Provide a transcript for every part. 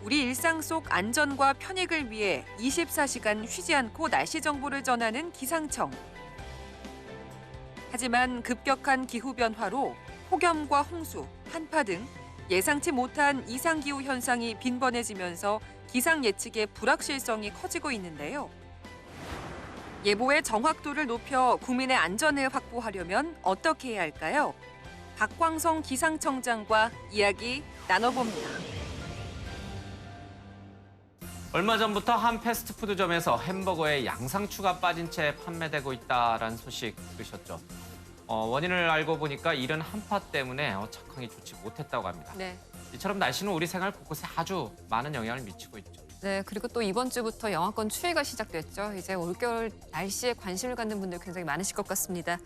우리 일상 속 안전과 편익을 위해 24시간 쉬지 않고 날씨 정보를 전하는 기상청. 하지만 급격한 기후 변화로 폭염과 홍수, 한파 등 예상치 못한 이상기후 현상이 빈번해지면서 기상 예측의 불확실성이 커지고 있는데요. 예보의 정확도를 높여 국민의 안전을 확보하려면 어떻게 해야 할까요? 박광성 기상청장과 이야기 나눠봅니다. 얼마 전부터 한 패스트푸드점에서 햄버거에 양상추가 빠진 채 판매되고 있다는 소식 들으셨죠? 원인을 알고 보니까 이른 한파 때문에 착황이 좋지 못했다고 합니다. 네. 이처럼 날씨는 우리 생활 곳곳에 아주 많은 영향을 미치고 있죠. 네, 그리고 또 이번 주부터 영하권 추위가 시작됐죠. 이제 올겨울 날씨에 관심을 갖는 분들 굉장히 많으실 것 같습니다.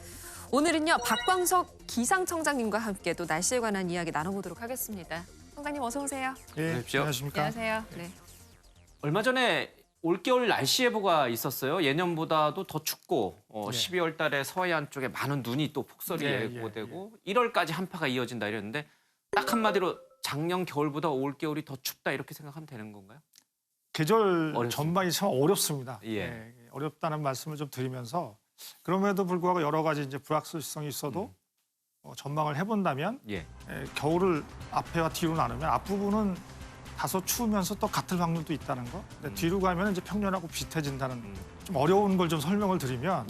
오늘은요, 박광석 기상청장님과 함께 또 날씨에 관한 이야기 나눠보도록 하겠습니다. 청장님 어서 오세요. 예, 안녕하십시오. 안녕하십니까. 안녕하세요. 네. 얼마 전에 올겨울 날씨 예보가 있었어요. 예년보다도 더 춥고 12월 달에 서해안 쪽에 많은 눈이 또 폭설이 예고되고 1월까지 한파가 이어진다 이랬는데 딱 한마디로 작년 겨울보다 올겨울이 더 춥다 이렇게 생각하면 되는 건가요? 계절 어렵습니다. 전반이 참 어렵습니다. 예. 어렵다는 말씀을 좀 드리면서 그럼에도 불구하고 여러 가지 이제 불확실성이 있어도 전망을 해본다면 겨울을 앞에와 뒤로 나누면 앞부분은 다소 추우면서 또 같을 확률도 있다는 거. 근데 뒤로 가면 이제 평년하고 비슷해진다는 좀 어려운 걸 좀 설명을 드리면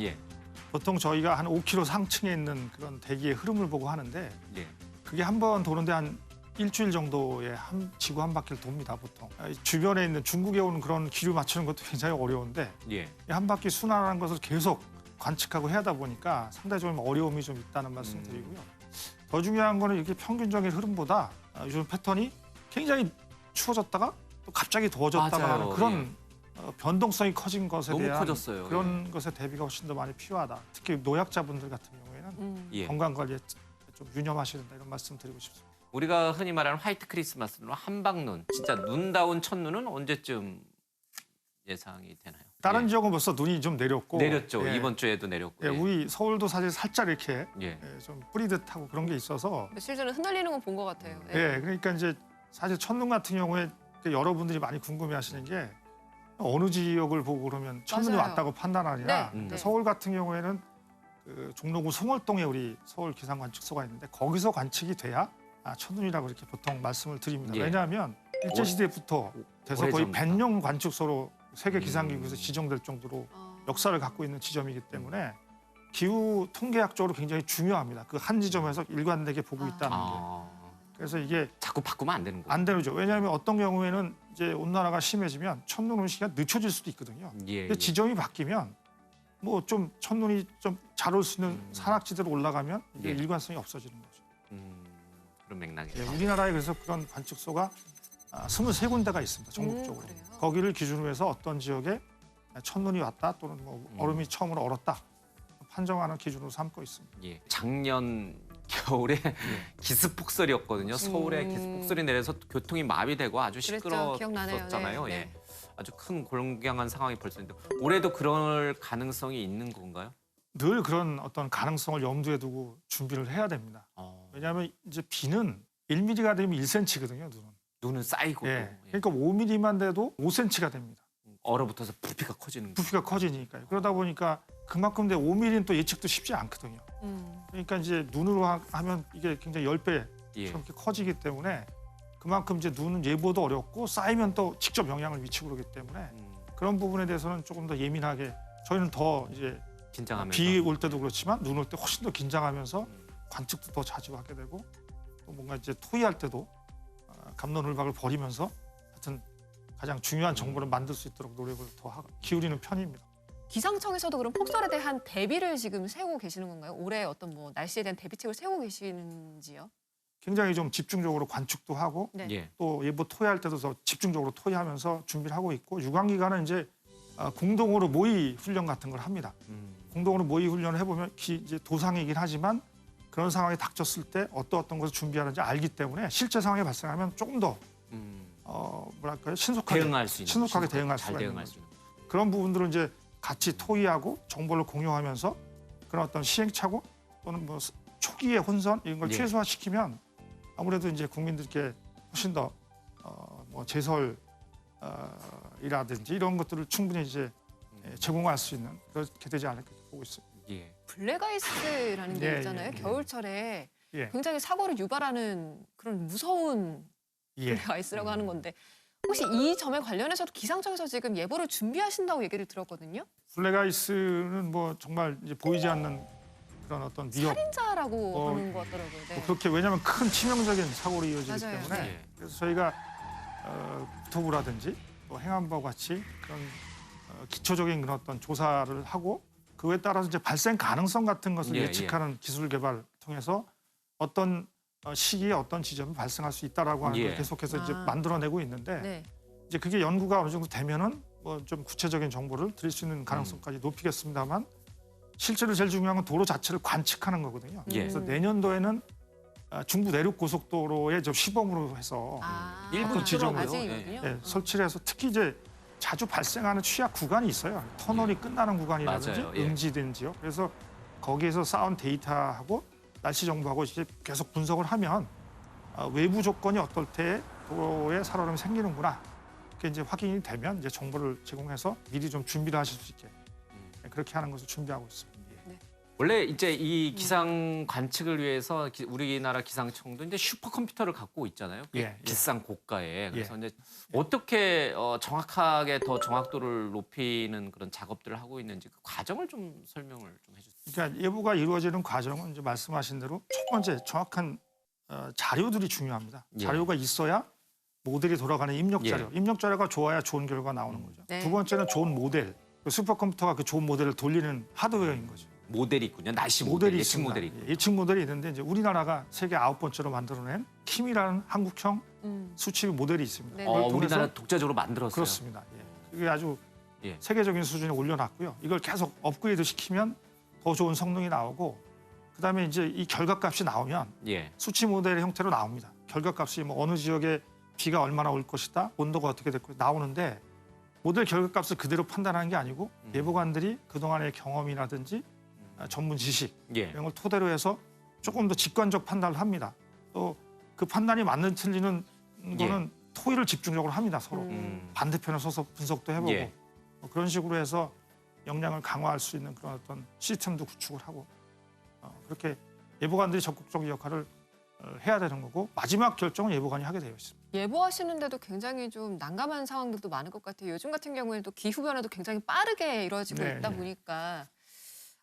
보통 저희가 한 5km 상층에 있는 그런 대기의 흐름을 보고 하는데 그게 한 번 도는데 한 일주일 정도의 지구 한 바퀴를 돕니다, 보통. 주변에 있는 중국에 오는 그런 기류 맞추는 것도 굉장히 어려운데 이 한 바퀴 순환하는 것을 계속 관측하고 해야 하다 보니까 상당히 좀 어려움이 좀 있다는 말씀 드리고요. 더 중요한 거는 이렇게 평균적인 흐름보다 요즘 패턴이 굉장히 추워졌다가 또 갑자기 더워졌다가 하는 그런 변동성이 커진 것에 너무 대한 커졌어요. 그런 것에 대비가 훨씬 더 많이 필요하다. 특히 노약자분들 같은 경우에는 건강관리에 좀 유념하셔야 된다 이런 말씀 드리고 싶습니다. 우리가 흔히 말하는 화이트 크리스마스는 한방눈, 진짜 눈다운 첫눈은 언제쯤 예상이 되나요? 다른 지역은 벌써 눈이 좀 내렸고 내렸죠. 이번 주에도 내렸고. 우리 서울도 사실 살짝 이렇게 예. 좀 뿌리듯하고 그런 게 있어서 며칠 전에 흩날리는 건 본 것 같아요. 그러니까 이제 사실 첫눈 같은 경우에 여러분들이 많이 궁금해하시는 게 어느 지역을 보고 그러면 첫눈이 맞아요. 왔다고 판단하느냐. 네. 서울 같은 경우에는 그 종로구 송월동에 우리 서울 기상관측소가 있는데 거기서 관측이 돼야 첫눈이라고 이렇게 보통 말씀을 드립니다. 왜냐하면 일제시대부터 돼서 거의 오래전부터. 100년 관측소로 세계 기상기구에서 지정될 정도로 역사를 갖고 있는 지점이기 때문에 기후 통계학적으로 굉장히 중요합니다. 그 한 지점에서 일관되게 보고 있다는 게. 그래서 이게 자꾸 바꾸면 안 되는 거예요. 안 되죠. 왜냐하면 어떤 경우에는 이제 온난화가 심해지면 첫눈 오는 시기가 늦춰질 수도 있거든요. 근데 지점이 바뀌면 뭐 좀 첫눈이 좀 잘 올 수 있는 산악지대로 올라가면 이게 일관성이 없어지는 거죠. 그런 맥락이에요. 우리나라에 그래서 그런 관측소가 23군데가 있습니다. 전국적으로. 그래요? 거기를 기준으로 해서 어떤 지역에 첫눈이 왔다 또는 뭐 얼음이 처음으로 얼었다 판정하는 기준으로 삼고 있습니다. 작년 겨울에 기습폭설이었거든요. 서울에 기습폭설이 내려서 교통이 마비되고 아주 그랬죠. 기억나네요. 시끄러웠잖아요. 네. 아주 큰 공경한 상황이 벌써 있는데 올해도 그럴 가능성이 있는 건가요? 늘 그런 어떤 가능성을 염두에 두고 준비를 해야 됩니다. 왜냐하면 이제 비는 1mm가 되면 1cm거든요, 눈은. 눈은 쌓이고 그러니까 5mm만 돼도 5cm가 됩니다. 얼어붙어서 부피가 커지는 거예요. 부피가 커지니까요. 그러다 보니까 그만큼 5mm는 또 예측도 쉽지 않거든요. 그러니까 이제 눈으로 하면 이게 굉장히 10배 이렇게 커지기 때문에 그만큼 이제 눈은 예보도 어렵고 쌓이면 또 직접 영향을 미치고 그러기 때문에 그런 부분에 대해서는 조금 더 예민하게 저희는 더 이제 긴장하면서 비 올 때도 그렇지만 눈 올 때 훨씬 더 긴장하면서 관측도 더 자주 하게 되고 또 뭔가 이제 토의할 때도 갑론을박을 버리면서 하여튼 가장 중요한 정보를 만들 수 있도록 노력을 더 기울이는 편입니다. 기상청에서도 그럼 폭설에 대한 대비를 지금 세우고 계시는 건가요? 올해 어떤 뭐 날씨에 대한 대비책을 세우고 계시는지요? 굉장히 좀 집중적으로 관측도 하고 또 예보 토의할 때도 더 집중적으로 토의하면서 준비를 하고 있고 유관기관은 이제 공동으로 모의 훈련 같은 걸 합니다. 공동으로 모의 훈련을 해보면 이제 도상이긴 하지만 그런 상황이 닥쳤을 때 어떤 것을 준비하는지 알기 때문에 실제 상황이 발생하면 조금 더 뭐랄까요 신속하게 대응할 수 있는 신속하게 대응할 수가 있는 거죠. 그런 부분들은 이제 같이 토의하고 정보를 공유하면서 그런 어떤 시행착오 또는 뭐 초기의 혼선 이런 걸 최소화시키면 아무래도 이제 국민들께 훨씬 더 뭐 제설이라든지 이런 것들을 충분히 이제 제공할 수 있는 그렇게 되지 않을까 보고 있습니다. 예. 블랙아이스라는 게 예, 있잖아요. 예, 예. 겨울철에 예. 굉장히 사고를 유발하는 그런 무서운 예. 블랙아이스라고 하는 건데 혹시 이 점에 관련해서도 기상청에서 지금 예보를 준비하신다고 얘기를 들었거든요. 블랙아이스는 뭐 정말 이제 보이지 않는 그런 어떤 위협. 살인자라고 하는 것 같더라고요. 네. 뭐 그렇게 왜냐하면 큰 치명적인 사고로 이어지기 맞아요. 때문에 예. 그래서 저희가 국토부라든지 또 행안부와 같이 그런 기초적인 그런 어떤 조사를 하고 그에 따라서 이제 발생 가능성 같은 것을 예, 예측하는 기술 개발을 통해서 어떤 시기에 어떤 지점이 발생할 수 있다라고 하는 걸 예. 계속해서 이제 아. 만들어내고 있는데 네. 이제 그게 연구가 어느 정도 되면은 뭐 좀 구체적인 정보를 드릴 수 있는 가능성까지 높이겠습니다만 실제로 제일 중요한 건 도로 자체를 관측하는 거거든요. 예. 그래서 내년도에는 중부 내륙 고속도로에 좀 시범으로 해서 일부 지점으로, 과제이군요. 설치를 해서 특히 이제 자주 발생하는 취약 구간이 있어요. 터널이 끝나는 구간이라든지 맞아요. 예. 응지된 지역. 그래서 거기에서 쌓은 데이터하고 날씨 정보하고 이제 계속 분석을 하면 외부 조건이 어떨 때 도로에 살얼음이 생기는구나. 그게 이제 확인이 되면 이제 정보를 제공해서 미리 좀 준비를 하실 수 있게 그렇게 하는 것을 준비하고 있습니다. 원래 이제 이 기상 관측을 위해서 우리나라 기상청도 이제 슈퍼컴퓨터를 갖고 있잖아요. 예, 비싼 고가에. 그래서 예. 이제 어떻게 정확하게 더 정확도를 높이는 그런 작업들을 하고 있는지 그 과정을 좀 설명을 좀 해주세요. 그러니까 예보가 이루어지는 과정은 이제 말씀하신 대로 첫 번째 정확한 자료들이 중요합니다. 예. 자료가 있어야 모델이 돌아가는 입력 자료. 예. 입력 자료가 좋아야 좋은 결과가 나오는 거죠. 네. 두 번째는 좋은 모델. 그 슈퍼컴퓨터가 그 좋은 모델을 돌리는 하드웨어인 거죠. 모델이 있군요. 날씨 모델, 예측 있습니다. 모델이 있군요. 예측 모델이 있는데 이제 우리나라가 세계 9번째로 만들어낸 킴이라는 한국형 수치 모델이 있습니다. 네. 그걸 통해서 우리나라 독자적으로 만들었어요. 그렇습니다. 예. 그게 아주 예. 세계적인 수준에 올려놨고요. 이걸 계속 업그레이드 시키면 더 좋은 성능이 나오고 그다음에 이제 이 결과값이 나오면 예. 수치 모델의 형태로 나옵니다. 결과값이 뭐 어느 지역에 비가 얼마나 올 것이다, 온도가 어떻게 될 것이다 나오는데 모델 결과값을 그대로 판단하는 게 아니고 예보관들이 그동안의 경험이라든지 전문 지식 예. 이런 걸 토대로 해서 조금 더 직관적 판단을 합니다. 또 그 판단이 맞는 틀리는 거는 토의를 집중적으로 합니다. 서로 반대편에 서서 분석도 해보고 예. 뭐 그런 식으로 해서 역량을 강화할 수 있는 그런 어떤 시스템도 구축을 하고 그렇게 예보관들이 적극적인 역할을 해야 되는 거고 마지막 결정은 예보관이 하게 되어 있습니다. 예보하시는데도 굉장히 좀 난감한 상황들도 많을 것 같아요. 요즘 같은 경우에도 기후 변화도 굉장히 빠르게 이루어지고 네, 있다 네. 보니까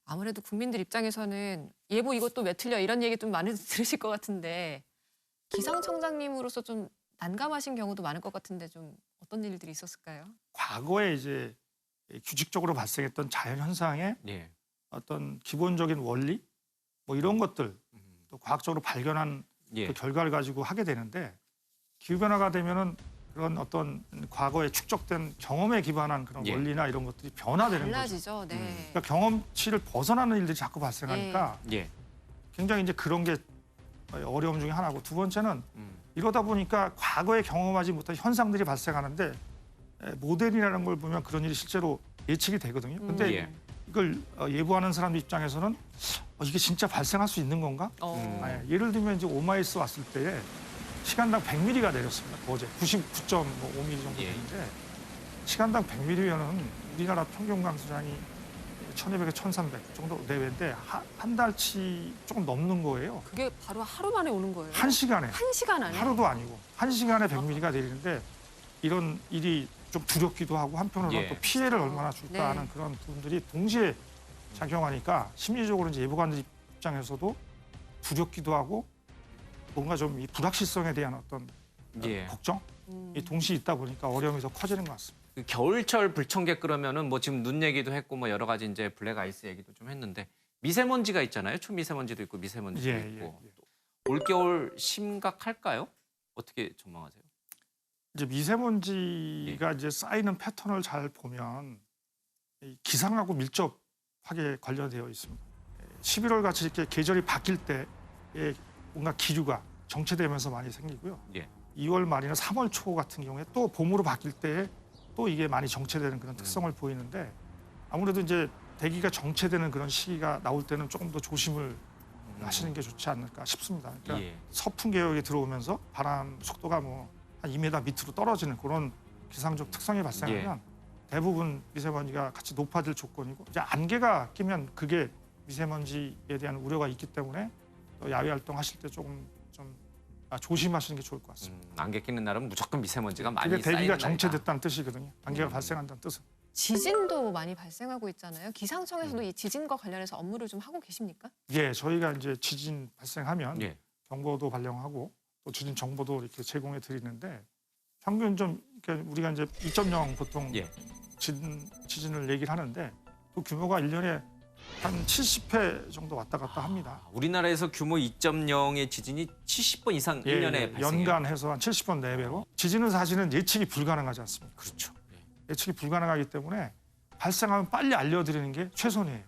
아무래도 국민들 입장에서는 예보 이것도 왜 틀려 이런 얘기 좀 많이 들으실 것 같은데 기상청장님으로서 좀 난감하신 경우도 많을 것 같은데 좀 어떤 일들이 있었을까요? 과거에 이제 규칙적으로 발생했던 자연 현상의 예. 어떤 기본적인 원리 뭐 이런 것들 또 과학적으로 발견한 예. 그 결과를 가지고 하게 되는데 기후 변화가 되면은 그런 어떤 과거에 축적된 경험에 기반한 그런 예. 원리나 이런 것들이 변화되는 거죠. 달라지죠. 네. 그러니까 경험치를 벗어나는 일들이 자꾸 발생하니까 예. 굉장히 이제 그런 게 어려움 중에 하나고 두 번째는 이러다 보니까 과거에 경험하지 못한 현상들이 발생하는데 모델이라는 걸 보면 그런 일이 실제로 예측이 되거든요. 근데 예. 이걸 예보하는 사람들 입장에서는 이게 진짜 발생할 수 있는 건가? 예를 들면 이제 오마이스 왔을 때에 시간당 100mm가 내렸습니다. 어제 99.5mm 정도 예. 되는데 시간당 100mm면은 우리나라 평균 강수량이 1,200에서 1,300 정도 내외인데 한 달치 조금 넘는 거예요. 그게 바로 하루 만에 오는 거예요. 한 시간에. 한 시간 안에. 하루도 아니고 한 시간에 100mm가 내리는데 이런 일이 좀 두렵기도 하고 한편으로는 예. 또 피해를 얼마나 줄까 네. 하는 그런 부분들이 동시에 작용하니까 심리적으로 이제 예보관들 입장에서도 두렵기도 하고 뭔가 좀 이 불확실성에 대한 어떤 예. 걱정 이 동시에 있다 보니까 어려움이 더 커지는 것 같습니다. 그 겨울철 불청객 그러면은 뭐 지금 눈 얘기도 했고 뭐 여러 가지 이제 블랙 아이스 얘기도 좀 했는데 미세먼지가 있잖아요. 초미세먼지도 있고 미세먼지도 예, 있고 예. 올겨울 심각할까요? 어떻게 전망하세요? 이제 미세먼지가 이제 쌓이는 패턴을 잘 보면 이 기상하고 밀접하게 관련되어 있습니다. 11월 같이 이렇게 계절이 바뀔 때에 뭔가 기류가 정체되면서 많이 생기고요. 예. 2월 말이나 3월 초 같은 경우에 또 봄으로 바뀔 때에 또 이게 많이 정체되는 그런 특성을 보이는데 아무래도 이제 대기가 정체되는 그런 시기가 나올 때는 조금 더 조심을 하시는 게 좋지 않을까 싶습니다. 그러니까 예. 서풍 계열이 들어오면서 바람 속도가 뭐 한 2m 밑으로 떨어지는 그런 기상적 특성이 발생하면 대부분 미세먼지가 같이 높아질 조건이고 이제 안개가 끼면 그게 미세먼지에 대한 우려가 있기 때문에 또 야외 활동하실 때 조금 좀 조심하시는 게 좋을 것 같습니다. 안개 끼는 날은 무조건 미세먼지가 많이 그게 쌓이는 대기가 날이다. 정체됐다는 뜻이거든요. 안개가 발생한다는 뜻은. 지진도 많이 발생하고 있잖아요. 기상청에서도 이 지진과 관련해서 업무를 좀 하고 계십니까? 예, 저희가 이제 지진 발생하면 예. 경보도 발령하고 또 지진 정보도 이렇게 제공해 드리는데 평균 좀 이렇게 우리가 이제 2.0 보통 예. 지진을 얘기를 하는데 그 규모가 1년에 한 70회 정도 왔다 갔다 합니다. 우리나라에서 규모 2.0의 지진이 70번 이상 1년에 발생해요. 연간 해서 한 70번 내외로 지진은 사실은 예측이 불가능하지 않습니까? 그렇죠. 예측이 불가능하기 때문에 발생하면 빨리 알려드리는 게 최선이에요.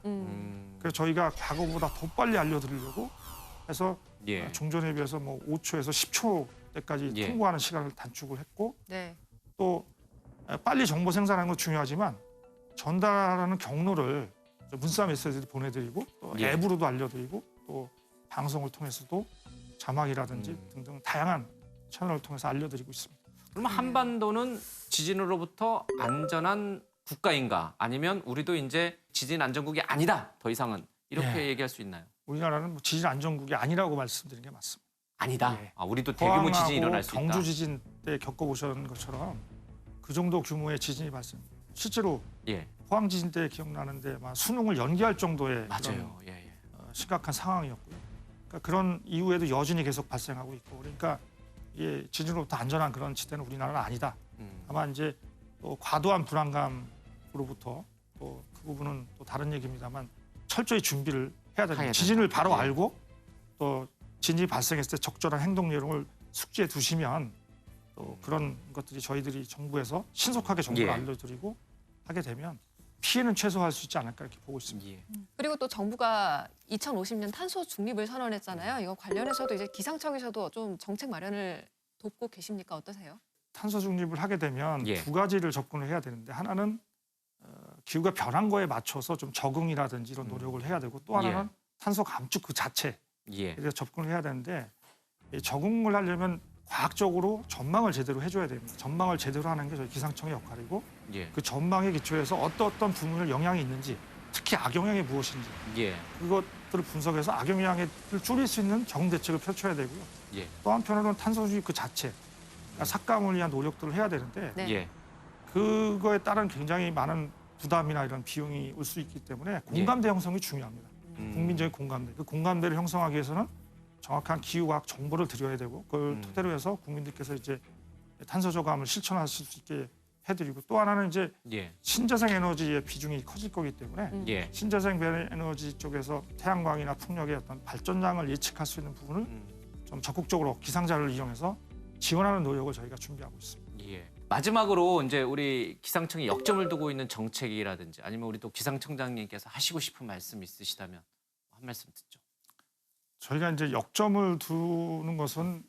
그래서 저희가 과거보다 더 빨리 알려드리려고 해서 예. 종전에 비해서 뭐 5초에서 10초 때까지 예. 통보하는 시간을 단축을 했고 네. 또 빨리 정보 생산하는 건 중요하지만 전달하는 경로를 문자 메시지를 보내드리고 또 예. 앱으로도 알려드리고 또 방송을 통해서도 자막이라든지 등등 다양한 채널을 통해서 알려드리고 있습니다. 그러면 한반도는 지진으로부터 안전한 국가인가 아니면 우리도 이제 지진 안전국이 아니다 더 이상은 이렇게 예. 얘기할 수 있나요? 우리나라는 뭐 지진 안전국이 아니라고 말씀드리는 게 맞습니다. 아니다. 예. 우리도 대규모 지진이 포항하고 일어날 수 있다. 경주 지진 때 겪어보셨는 것처럼 그 정도 규모의 지진이 발생. 실제로 예, 포항 지진 때 기억나는데 막 수능을 연기할 정도의 그런 맞아요. 예, 예. 심각한 상황이었고요. 그러니까 그런 이후에도 여전히 계속 발생하고 있고 그러니까 이게 지진으로부터 안전한 그런 지대는 우리나라는 아니다. 다만 이제 또 과도한 불안감으로부터 또 그 부분은 또 다른 얘기입니다만 철저히 준비를 해야 됩니다. 해야 지진을 된다. 바로 예. 알고 또 지진이 발생했을 때 적절한 행동 내용을 숙지해 두시면 또 그런 것들이 저희들이 정부에서 신속하게 정보를 예. 알려드리고 하게 되면 피해는 최소화할 수 있지 않을까 이렇게 보고 있습니다. 예. 그리고 또 정부가 2050년 탄소 중립을 선언했잖아요. 이거 관련해서도 이제 기상청에서도 좀 정책 마련을 돕고 계십니까? 어떠세요? 탄소 중립을 하게 되면 예. 두 가지를 접근을 해야 되는데 하나는 기후가 변한 거에 맞춰서 좀 적응이라든지 이런 노력을 해야 되고 또 하나는 탄소 감축 그 자체에 예. 대해서 접근을 해야 되는데 이 적응을 하려면 과학적으로 전망을 제대로 해줘야 됩니다. 전망을 제대로 하는 게 저희 기상청의 역할이고 예. 그 전망에 기초해서 어떤 부분을 영향이 있는지 특히 악영향이 무엇인지 예. 그것들을 분석해서 악영향을 줄일 수 있는 적응 대책을 펼쳐야 되고요. 예. 또 한편으로는 탄소 중립 그 자체 그러니까 삭감을 위한 노력들을 해야 되는데 네. 예. 그거에 따른 굉장히 많은 부담이나 이런 비용이 올 수 있기 때문에 공감대 형성이 중요합니다. 국민적인 공감대. 그 공감대를 형성하기 위해서는 정확한 기후과학 정보를 드려야 되고 그걸 토대로 해서 국민들께서 이제 탄소 저감을 실천하실 수 있게 해드리고 또 하나는 이제 예. 신재생 에너지의 비중이 커질 거기 때문에 예. 신재생 에너지 쪽에서 태양광이나 풍력의 어떤 발전량을 예측할 수 있는 부분을 좀 적극적으로 기상자료를 이용해서 지원하는 노력을 저희가 준비하고 있습니다. 예. 마지막으로 이제 우리 기상청이 역점을 두고 있는 정책이라든지 아니면 우리 또 기상청장님께서 하시고 싶은 말씀 있으시다면 한 말씀 듣죠. 저희가 이제 역점을 두는 것은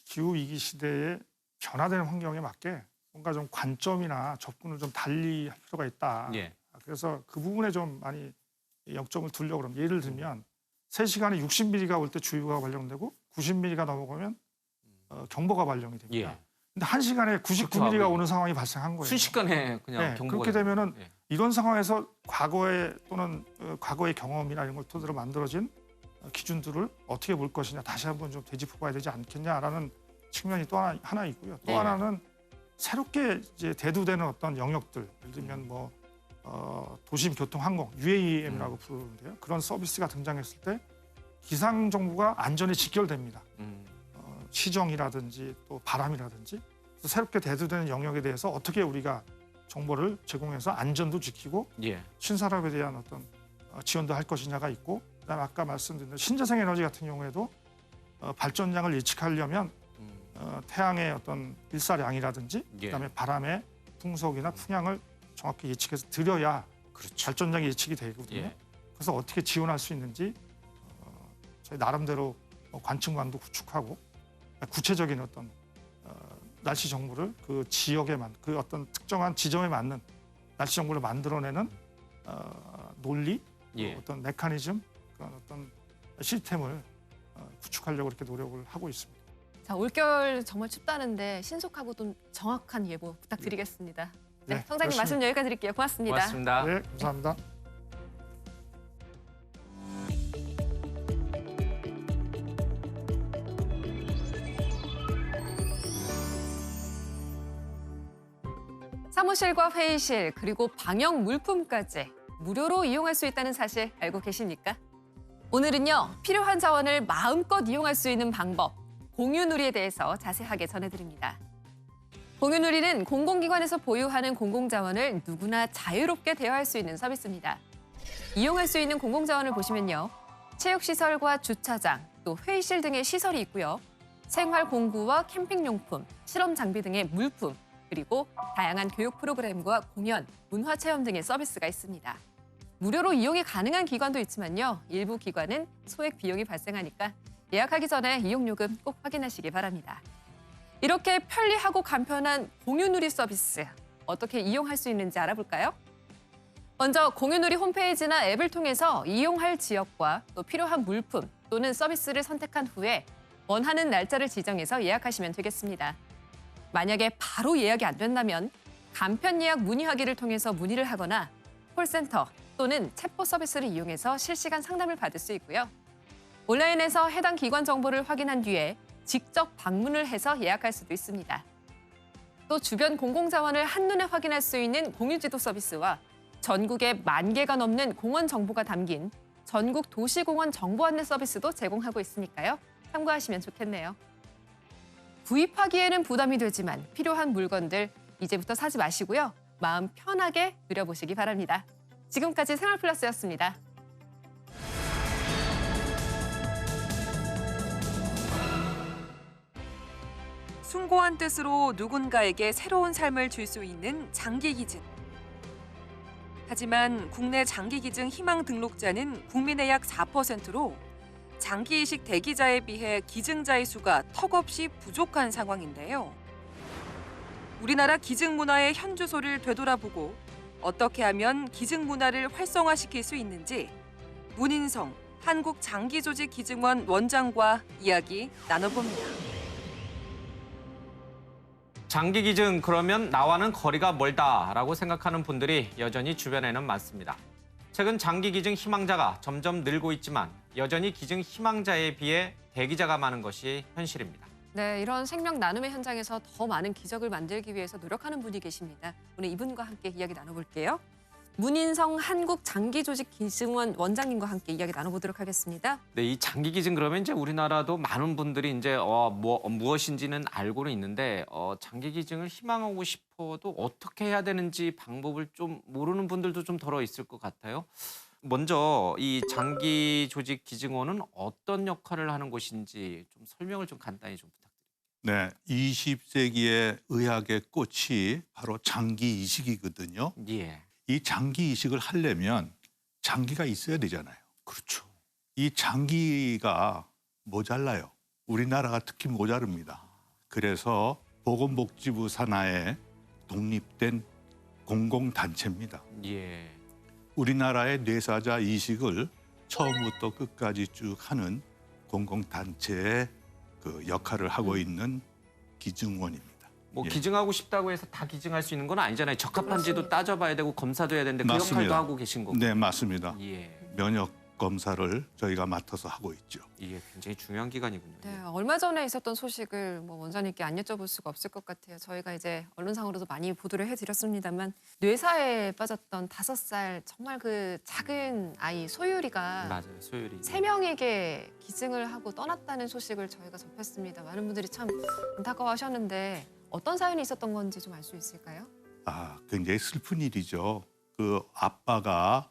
기후 위기 시대에 변화되는 환경에 맞게 뭔가 좀 관점이나 접근을 좀 달리 할 필요가 있다. 예. 그래서 그 부분에 좀 많이 역점을 두려고 그러면 예를 들면 3시간에 60mm가 올 때 주의보가 발령되고 90mm가 넘어가면 경보가 발령이 됩니다. 예. 근데 1시간에 99mm가 오는 상황이 발생한 거예요. 순식간에 그냥 네, 경고가 그렇게 되면은 예. 이런 상황에서 과거의 또는 과거의 경험이나 이런 걸 토대로 만들어진 기준들을 어떻게 볼 것이냐 다시 한번 좀 되짚어봐야 되지 않겠냐라는 측면이 또 하나 있고요. 또 네. 하나는 새롭게 이제 대두되는 어떤 영역들, 예를 들면 뭐 도심 교통 항공 UAM이라고 부르는데요. 그런 서비스가 등장했을 때 기상 정보가 안전에 직결됩니다. 시정이라든지 또 바람이라든지 새롭게 대두되는 영역에 대해서 어떻게 우리가 정보를 제공해서 안전도 지키고 예. 신산업에 대한 어떤 지원도 할 것이냐가 있고 그다음에 아까 말씀드린 신재생 에너지 같은 경우에도 발전량을 예측하려면 태양의 어떤 일사량이라든지 예. 그다음에 바람의 풍속이나 풍향을 정확히 예측해서 드려야 그렇죠. 발전량이 예측이 되거든요. 예. 그래서 어떻게 지원할 수 있는지 저희 나름대로 관측망도 구축하고 구체적인 어떤 날씨 정보를 그 지역에 그 어떤 특정한 지점에 맞는 날씨 정보를 만들어내는 논리, 예. 어떤 메커니즘, 그런 어떤 시스템을 구축하려고 이렇게 노력을 하고 있습니다. 자, 올겨울 정말 춥다는데 신속하고 좀 정확한 예보 부탁드리겠습니다. 네, 네, 청장님 열심히. 말씀 여기까지 드릴게요. 고맙습니다. 고맙습니다. 네, 감사합니다. 사무실과 회의실 그리고 방역 물품까지 무료로 이용할 수 있다는 사실 알고 계십니까? 오늘은요, 필요한 자원을 마음껏 이용할 수 있는 방법, 공유누리에 대해서 자세하게 전해드립니다. 공유누리는 공공기관에서 보유하는 공공자원을 누구나 자유롭게 대여할 수 있는 서비스입니다. 이용할 수 있는 공공자원을 보시면요, 체육시설과 주차장, 또 회의실 등의 시설이 있고요. 생활공구와 캠핑용품, 실험장비 등의 물품, 그리고 다양한 교육 프로그램과 공연, 문화체험 등의 서비스가 있습니다. 무료로 이용이 가능한 기관도 있지만요. 일부 기관은 소액 비용이 발생하니까 예약하기 전에 이용요금 꼭 확인하시기 바랍니다. 이렇게 편리하고 간편한 공유누리 서비스, 어떻게 이용할 수 있는지 알아볼까요? 먼저 공유누리 홈페이지나 앱을 통해서 이용할 지역과 또 필요한 물품 또는 서비스를 선택한 후에 원하는 날짜를 지정해서 예약하시면 되겠습니다. 만약에 바로 예약이 안 된다면 간편 예약 문의하기를 통해서 문의를 하거나 콜센터 또는 챗봇 서비스를 이용해서 실시간 상담을 받을 수 있고요. 온라인에서 해당 기관 정보를 확인한 뒤에 직접 방문을 해서 예약할 수도 있습니다. 또 주변 공공자원을 한눈에 확인할 수 있는 공유지도 서비스와 전국에 10,000개가 넘는 공원 정보가 담긴 전국 도시공원 정보 안내 서비스도 제공하고 있으니까요. 참고하시면 좋겠네요. 구입하기에는 부담이 되지만 필요한 물건들 이제부터 사지 마시고요. 마음 편하게 누려보시기 바랍니다. 지금까지 생활플러스였습니다. 숭고한 뜻으로 누군가에게 새로운 삶을 줄 수 있는 장기기증. 하지만 국내 장기기증 희망 등록자는 국민의 약 4%로 장기이식 대기자에 비해 기증자의 수가 턱없이 부족한 상황인데요. 우리나라 기증 문화의 현주소를 되돌아보고 어떻게 하면 기증 문화를 활성화시킬 수 있는지 문인성 한국장기조직기증원 원장과 이야기 나눠봅니다. 장기 기증 그러면 나와는 거리가 멀다라고 생각하는 분들이 여전히 주변에는 많습니다. 최근 장기 기증 희망자가 점점 늘고 있지만 여전히 기증 희망자에 비해 대기자가 많은 것이 현실입니다. 네, 이런 생명 나눔의 현장에서 더 많은 기적을 만들기 위해서 노력하는 분이 계십니다. 오늘 이분과 함께 이야기 나눠볼게요. 문인성 한국장기조직기증원 원장님과 함께 이야기 나눠보도록 하겠습니다. 네, 이 장기 기증 그러면 이제 우리나라도 많은 분들이 이제 무엇인지는 알고는 있는데 장기 기증을 희망하고 싶어도 어떻게 해야 되는지 방법을 좀 모르는 분들도 좀 덜어 있을 것 같아요. 먼저 이 장기조직기증원은 어떤 역할을 하는 곳인지 좀 설명을 좀 간단히 좀 부탁드립니다. 네, 20세기의 의학의 꽃이 바로 장기 이식이거든요. 예. 이 장기 이식을 하려면 장기가 있어야 되잖아요. 그렇죠. 이 장기가 모자라요. 우리나라가 특히 모자릅니다. 그래서 보건복지부 산하에 독립된 공공단체입니다. 예. 우리나라의 뇌사자 이식을 처음부터 끝까지 쭉 하는 공공단체의 그 역할을 하고 있는 기증원입니다. 뭐 예. 기증하고 싶다고 해서 다 기증할 수 있는 건 아니잖아요. 적합한지도 따져봐야 되고 검사도 해야 되는데 그 맞습니다. 역할도 하고 계신 거고. 네, 맞습니다. 예. 면역 검사를 저희가 맡아서 하고 있죠. 이게 굉장히 중요한 기관이군요. 네, 얼마 전에 있었던 소식을 원장님께 안 여쭤볼 수가 없을 것 같아요. 저희가 이제 언론상으로도 많이 보도를 해드렸습니다만 뇌사에 빠졌던 5살 정말 그 작은 아이 소율이가 맞아요, 소율이. 3명에게 기증을 하고 떠났다는 소식을 저희가 접했습니다. 많은 분들이 참 안타까워하셨는데 어떤 사연이 있었던 건지 좀 알 수 있을까요? 굉장히 슬픈 일이죠. 그 아빠가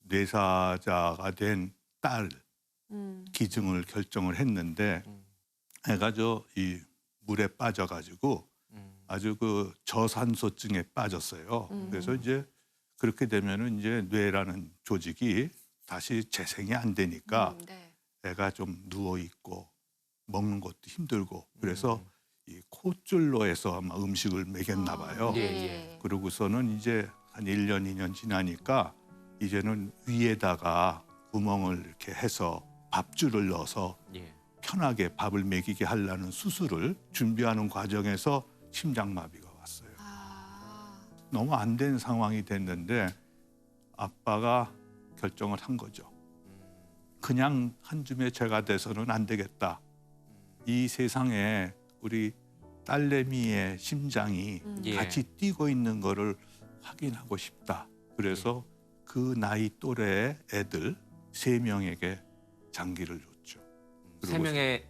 뇌사자가 된 딸 기증을 결정을 했는데 애가 이 물에 빠져가지고 아주 그 저산소증에 빠졌어요. 그래서 이제 그렇게 되면은 이제 뇌라는 조직이 다시 재생이 안 되니까 네. 애가 좀 누워 있고 먹는 것도 힘들고 그래서 이 콧줄로 해서 아마 음식을 먹였나 봐요. 예, 예. 그러고서는 이제 한 1년, 2년 지나니까 이제는 위에다가 구멍을 이렇게 해서 밥줄을 넣어서 예. 편하게 밥을 먹이게 하려는 수술을 준비하는 과정에서 심장마비가 왔어요. 너무 안 된 상황이 됐는데 아빠가 결정을 한 거죠. 그냥 한 줌의 죄가 돼서는 안 되겠다. 이 세상에 우리 딸내미의 심장이 예. 같이 뛰고 있는 거를 확인하고 싶다. 그래서 그 나이 또래의 애들 3명에게 장기를 줬죠. 세 명의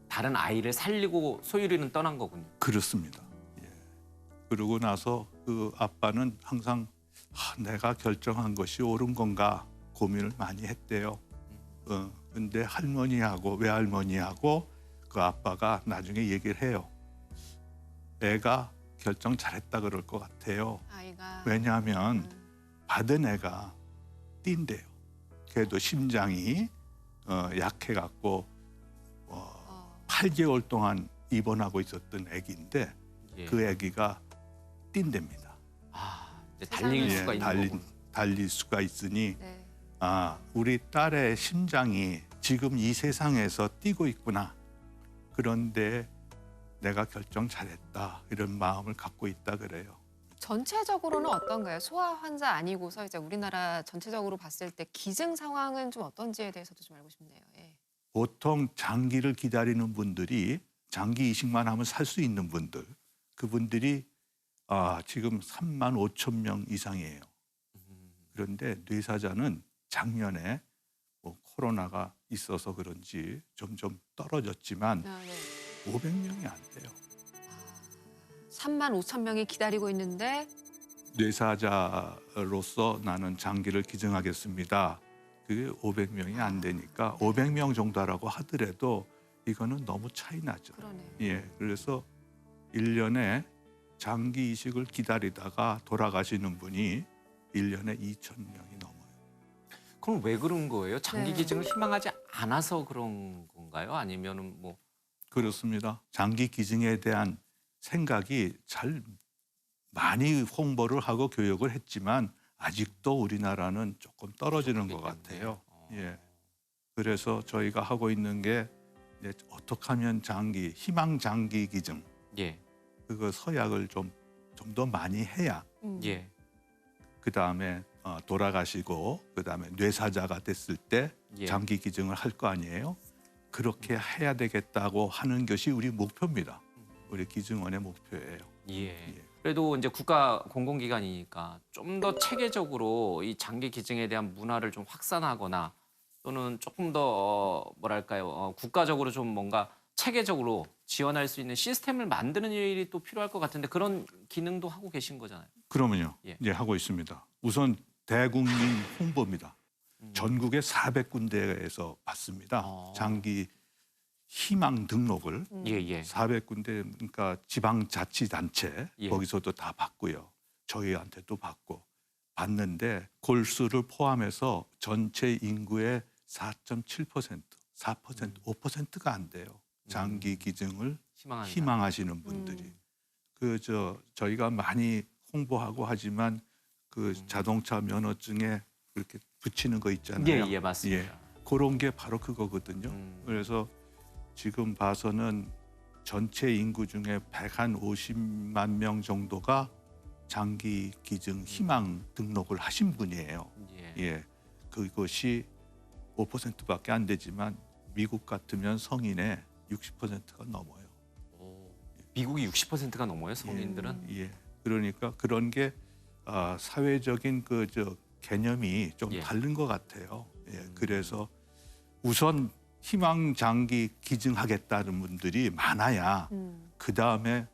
다른 아이를 살리고 소유리는 떠난 거군요. 그렇습니다. 예. 그러고 나서 그 아빠는 항상 내가 결정한 것이 옳은 건가 고민을 많이 했대요. 근데 할머니하고 외할머니하고 그 아빠가 나중에 얘기를 해요. 애가 결정 잘했다 그럴 것 같아요. 아이가. 왜냐하면 받은 애가 뛴대요. 걔도 심장이 약해갖고 8개월 동안 입원하고 있었던 애기인데 예. 그 애기가 뛴답니다. 이제 달릴 세상에. 수가 있는 거군. 달릴 수가 있으니 네. 우리 딸의 심장이 지금 이 세상에서 뛰고 있구나. 그런데 내가 결정 잘했다. 이런 마음을 갖고 있다 그래요. 전체적으로는 어떤가요? 소아 환자 아니고서 이제 우리나라 전체적으로 봤을 때 기증 상황은 좀 어떤지에 대해서도 좀 알고 싶네요. 예. 보통 장기를 기다리는 분들이 장기 이식만 하면 살 수 있는 분들, 그분들이 지금 3만 5천 명 이상이에요. 그런데 뇌사자는 작년에 코로나가 있어서 그런지 점점 떨어졌지만 네. 500명이 안 돼요. 3만 5천 명이 기다리고 있는데 뇌사자로서 나는 장기를 기증하겠습니다. 그게 500명이 안 되니까 500명 정도라고 하더라도 이거는 너무 차이 나죠. 그러네요. 예, 그래서 1년에 장기 이식을 기다리다가 돌아가시는 분이 1년에 2,000명이 넘어요. 그럼 왜 그런 거예요? 장기 네. 기증을 희망하지 않아서 그런 건가요? 아니면은 뭐 그렇습니다. 장기 기증에 대한 생각이 잘 많이 홍보를 하고 교육을 했지만 아직도 우리나라는 조금 떨어지는 것 같아요. 예. 그래서 저희가 하고 있는 게 이제 어떻게 하면 장기, 희망 장기 기증 예. 그거 서약을 좀 더 많이 해야 예. 그 다음에 돌아가시고 그 다음에 뇌사자가 됐을 때 예. 장기 기증을 할 거 아니에요. 그렇게 해야 되겠다고 하는 것이 우리 목표입니다. 우리 기증원의 목표예요. 예. 그래도 이제 국가 공공기관이니까 좀 더 체계적으로 이 장기 기증에 대한 문화를 좀 확산하거나 또는 조금 더 뭐랄까요 국가적으로 좀 뭔가 체계적으로 지원할 수 있는 시스템을 만드는 일이 또 필요할 것 같은데 그런 기능도 하고 계신 거잖아요. 그러면요. 예. 예, 하고 있습니다. 우선 대국민 홍보입니다. 전국에 400군데에서 받습니다. 장기 희망 등록을 예예. 400군데 그러니까 지방자치단체 예. 거기서도 다 받고요. 저희한테도 받고 받는데 골수를 포함해서 전체 인구의 4.7%, 4%, 5%가 안 돼요. 장기 기증을 희망한다. 희망하시는 분들이. 저희가 많이 홍보하고 하지만 그 자동차 면허증에 이렇게 붙이는 거 있잖아요. 예, 맞습니다. 예, 그런 게 바로 그거거든요. 음. 그래서 지금 봐서는 전체 인구 중에 150만 명 정도가 장기 기증 희망 등록을 하신 분이에요. 예. 예, 그것이 5%밖에 안 되지만 미국 같으면 성인의 60%가 넘어요. 미국이 60%가 넘어요, 성인들은. 예, 그러니까 그런 게 사회적인 개념이 좀 예. 다른 것 같아요. 예, 그래서 우선 희망 장기 기증하겠다는 분들이 많아야 그 다음에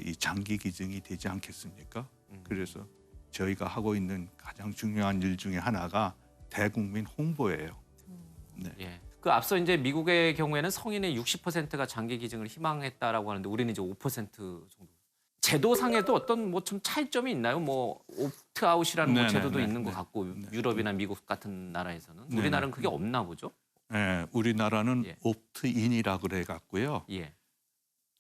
이 장기 기증이 되지 않겠습니까? 그래서 저희가 하고 있는 가장 중요한 일 중에 하나가 대국민 홍보예요. 네. 예. 그 앞서 이제 미국의 경우에는 성인의 60%가 장기 기증을 희망했다라고 하는데 우리는 이제 5% 정도. 제도상에도 어떤 뭐 좀 차이점이 있나요? 뭐 옵트아웃이라는 뭐 네네, 제도도 네, 있는 것 네. 같고 네. 유럽이나 미국 같은 나라에서는 네, 우리나라는 네. 그게 없나 보죠? 예, 우리나라는 예. 옵트인이라고 그래 갖고요. 예.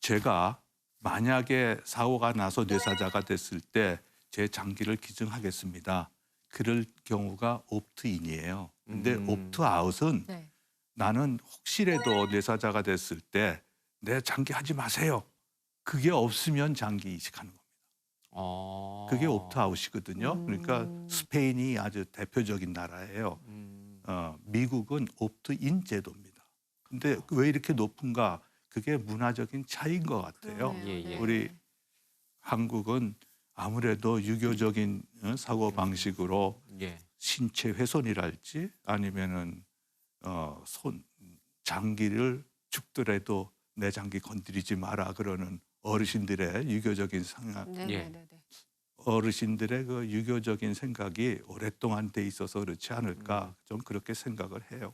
제가 만약에 사고가 나서 뇌사자가 됐을 때 제 장기를 기증하겠습니다. 그럴 경우가 옵트인이에요. 근데 옵트아웃은 네. 나는 혹시라도 뇌사자가 됐을 때 내 장기 하지 마세요. 그게 없으면 장기 이식하는 겁니다. 그게 옵트아웃이거든요. 그러니까 스페인이 아주 대표적인 나라예요. 미국은 옵트인 제도입니다. 근데 왜 이렇게 높은가? 그게 문화적인 차이인 것 같아요. 우리 한국은 아무래도 유교적인 사고 방식으로 신체 훼손이랄지 아니면은 장기를 죽더라도 내 장기 건드리지 마라 그러는 어르신들의 유교적인 생각, 어르신들의 그 유교적인 생각이 오랫동안 돼 있어서 그렇지 않을까 좀 그렇게 생각을 해요.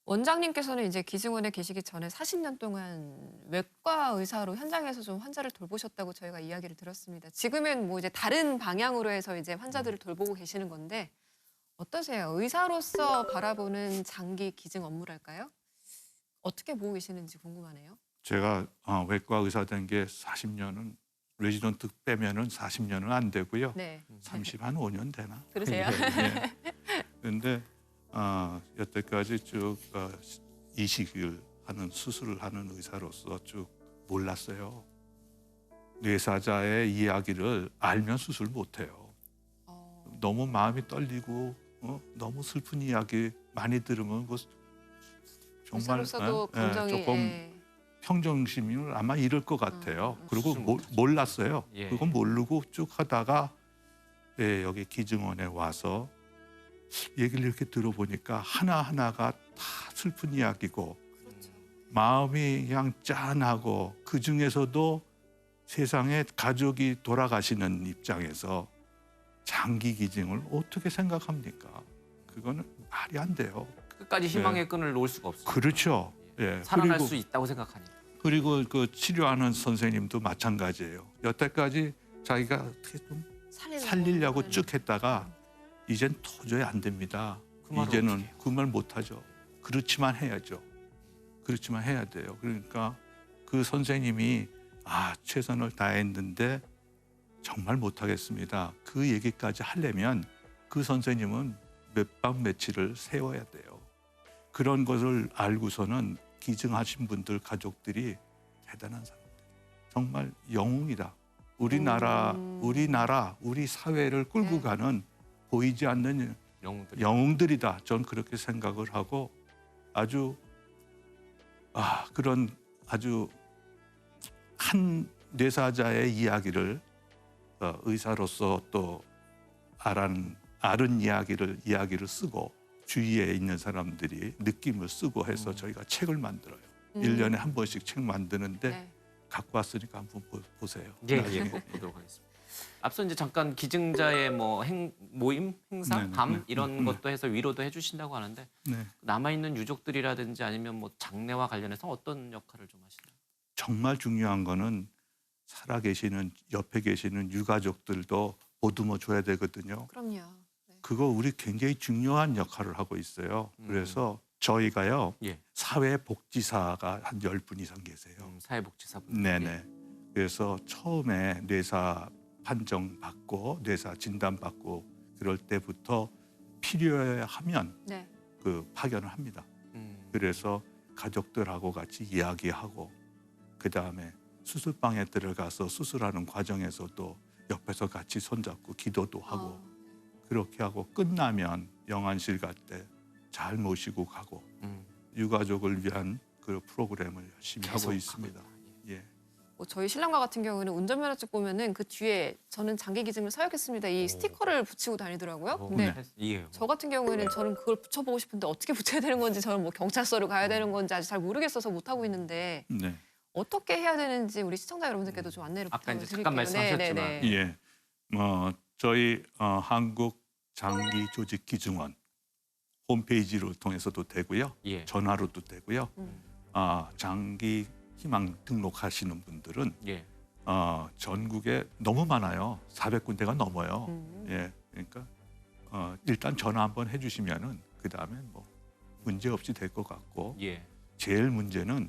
원장님께서는 이제 기증원에 계시기 전에 40년 동안 외과 의사로 현장에서 좀 환자를 돌보셨다고 저희가 이야기를 들었습니다. 지금은 뭐 이제 다른 방향으로 해서 이제 환자들을 돌보고 계시는 건데 어떠세요? 의사로서 바라보는 장기 기증 업무랄까요? 어떻게 보고 계시는지 궁금하네요. 제가 외과 의사 된 게 40년은 레지던트 빼면은 40년은 안 되고요. 35년 되나? 그러세요? 그런데 여태까지 쭉 이식을 하는 수술을 하는 의사로서 쭉 몰랐어요. 뇌사자의 이야기를 알면 수술 못해요. 너무 마음이 떨리고 너무 슬픈 이야기 많이 들으면 뭐 정말 조금 평정심을 아마 잃을 것 같아요. 그리고 몰랐어요. 그건 모르고 쭉 하다가 여기 기증원에 와서 얘기를 이렇게 들어보니까 하나하나가 다 슬픈 이야기고 마음이 그냥 짠하고 그중에서도 세상에 가족이 돌아가시는 입장에서 장기 기증을 어떻게 생각합니까? 그거는 말이 안 돼요. 끝까지 희망의 끈을 놓을 수가 없어요. 그렇죠. 살아날 수 있다고 생각하니까. 그리고 그 치료하는 선생님도 마찬가지예요. 여태까지 자기가 어떻게 좀 살리려고 쭉 했다가 이젠 도저히 안 됩니다. 이제는 그 말 못하죠. 그렇지만 해야죠. 그렇지만 해야 돼요. 그러니까 그 선생님이 최선을 다했는데 정말 못하겠습니다. 그 얘기까지 하려면 그 선생님은 몇 밤 며칠을 세워야 돼요. 그런 것을 알고서는 기증하신 분들 가족들이 대단한 사람들. 정말 영웅이다. 우리나라, 우리 사회를 끌고 가는 보이지 않는 영웅들이다. 전 그렇게 생각을 하고 아주 그런 아주 한 뇌사자의 이야기를 의사로서 또 아른 이야기를 쓰고 주위에 있는 사람들이 느낌을 쓰고 해서 저희가 책을 만들어요. 1년에 한 번씩 책 만드는데 갖고 왔으니까 한번 보세요. 보도록 하겠습니다. 앞서 이제 잠깐 기증자의 뭐 모임, 행사, 밤 이런 것도 해서 위로도 해주신다고 하는데 남아 있는 유족들이라든지 아니면 뭐 장례와 관련해서 어떤 역할을 좀 하시나요? 정말 중요한 거는 살아계시는 옆에 계시는 유가족들도 보듬어 줘야 되거든요. 그럼요. 그거 우리 굉장히 중요한 역할을 하고 있어요. 그래서 저희가요 사회복지사가 한 10분 이상 계세요. 사회복지사분. 네네. 그래서 처음에 뇌사 판정 받고 뇌사 진단 받고 그럴 때부터 필요하면 그 파견을 합니다. 그래서 가족들하고 같이 이야기하고 그 다음에 수술방에 들어가서 수술하는 과정에서도 옆에서 같이 손잡고 기도도 하고 그렇게 하고 끝나면 영안실 갈 때 잘 모시고 가고 유가족을 위한 그 프로그램을 열심히 하고 있습니다. 뭐 저희 신랑과 같은 경우는 운전면허증 보면은 그 뒤에 저는 장기 기증을 서약했습니다. 이 스티커를 붙이고 다니더라고요. 근데 저 같은 경우에는 저는 그걸 붙여보고 싶은데 어떻게 붙여야 되는 건지 저는 뭐 경찰서를 가야 되는 건지 아직 잘 모르겠어서 못 하고 있는데 어떻게 해야 되는지 우리 시청자 여러분들께도 좀 안내를 아까 이제 부탁드릴게요. 잠깐 말씀하셨지만 저희 한국 장기 조직 기증원 홈페이지를 통해서도 되고요. 전화로도 되고요. 장기 희망 등록하시는 분들은 전국에 너무 많아요. 400군데가 넘어요. 그러니까 일단 전화 한번 해주시면은 그 다음에 뭐 문제 없이 될 것 같고 제일 문제는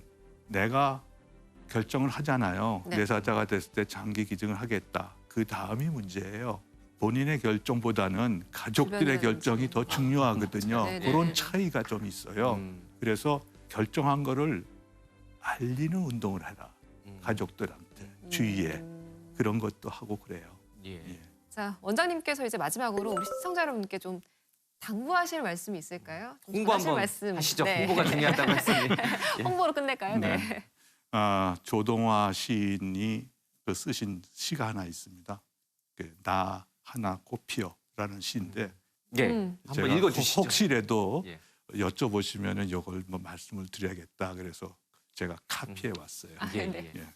내가 결정을 하잖아요. 뇌사자가 됐을 때 장기 기증을 하겠다. 그 다음이 문제예요. 본인의 결정보다는 가족들의 결정이 더 중요하거든요. 그런 차이가 좀 있어요. 그래서 결정한 거를 알리는 운동을 해라. 가족들한테, 주위에. 그런 것도 하고 그래요. 예. 예. 자, 원장님께서 이제 마지막으로 우리 시청자 여러분께 좀 당부하실 말씀이 있을까요? 좀 홍보 전하실 한번 말씀. 하시죠. 네. 홍보가 중요하다고 했으니. 예. 홍보로 끝낼까요? 네. 조동화 시인이 그 쓰신 시가 하나 있습니다. 나 하나 꽃피어라는 시인데 예. 음. 한번 제가 읽어주시죠. 혹시라도 예. 여쭤보시면은 이걸 뭐 말씀을 드려야겠다. 그래서 제가 카피해 왔어요. 아, 예, 네. 예. 예.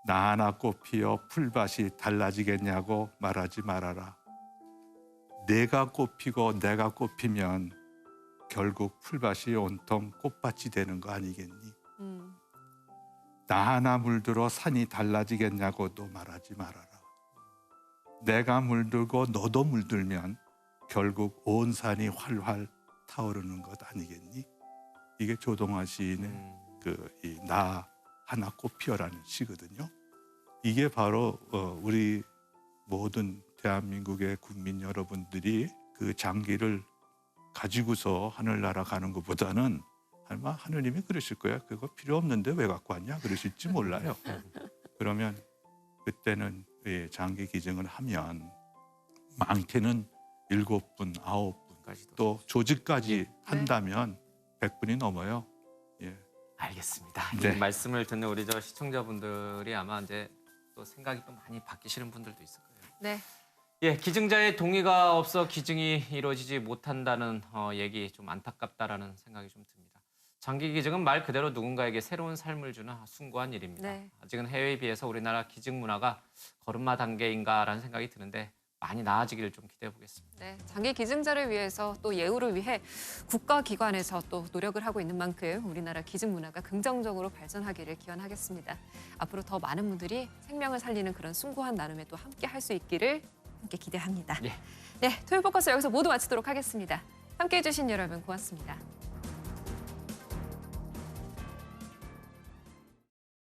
나 하나 꽃피어 풀밭이 달라지겠냐고 말하지 말아라. 내가 꽃피고 내가 꽃피면 결국 풀밭이 온통 꽃밭이 되는 거 아니겠니? 나 하나 물들어 산이 달라지겠냐고도 말하지 말아라. 내가 물들고 너도 물들면 결국 온 산이 활활 타오르는 것 아니겠니? 이게 조동화 시인의 이 나 하나 꽃피어라는 시거든요. 이게 바로 우리 모든 대한민국의 국민 여러분들이 그 장기를 가지고서 하늘나라 가는 것보다는 아마 하느님이 그러실 거야. 그거 필요 없는데 왜 갖고 왔냐? 그러실지 몰라요. 그러면 그때는 장기 기증을 하면 많게는 7분, 9분, 또 조직까지 한다면 100분이 넘어요. 예. 알겠습니다. 네. 이 말씀을 듣는 우리 저 시청자분들이 아마 이제 또 생각이 또 많이 바뀌시는 분들도 있을 거예요. 네. 예, 기증자의 동의가 없어 기증이 이루어지지 못한다는 얘기 좀 안타깝다라는 생각이 좀 듭니다. 장기 기증은 말 그대로 누군가에게 새로운 삶을 주는 숭고한 일입니다. 네. 아직은 해외에 비해서 우리나라 기증 문화가 걸음마 단계인가라는 생각이 드는데 많이 나아지기를 좀 기대해 보겠습니다. 네, 장기 기증자를 위해서 또 예우를 위해 국가기관에서 또 노력을 하고 있는 만큼 우리나라 기증 문화가 긍정적으로 발전하기를 기원하겠습니다. 앞으로 더 많은 분들이 생명을 살리는 그런 숭고한 나눔에 또 함께 할 수 있기를 함께 기대합니다. 예. 네, 토요일 포커스 여기서 모두 마치도록 하겠습니다. 함께해 주신 여러분 고맙습니다.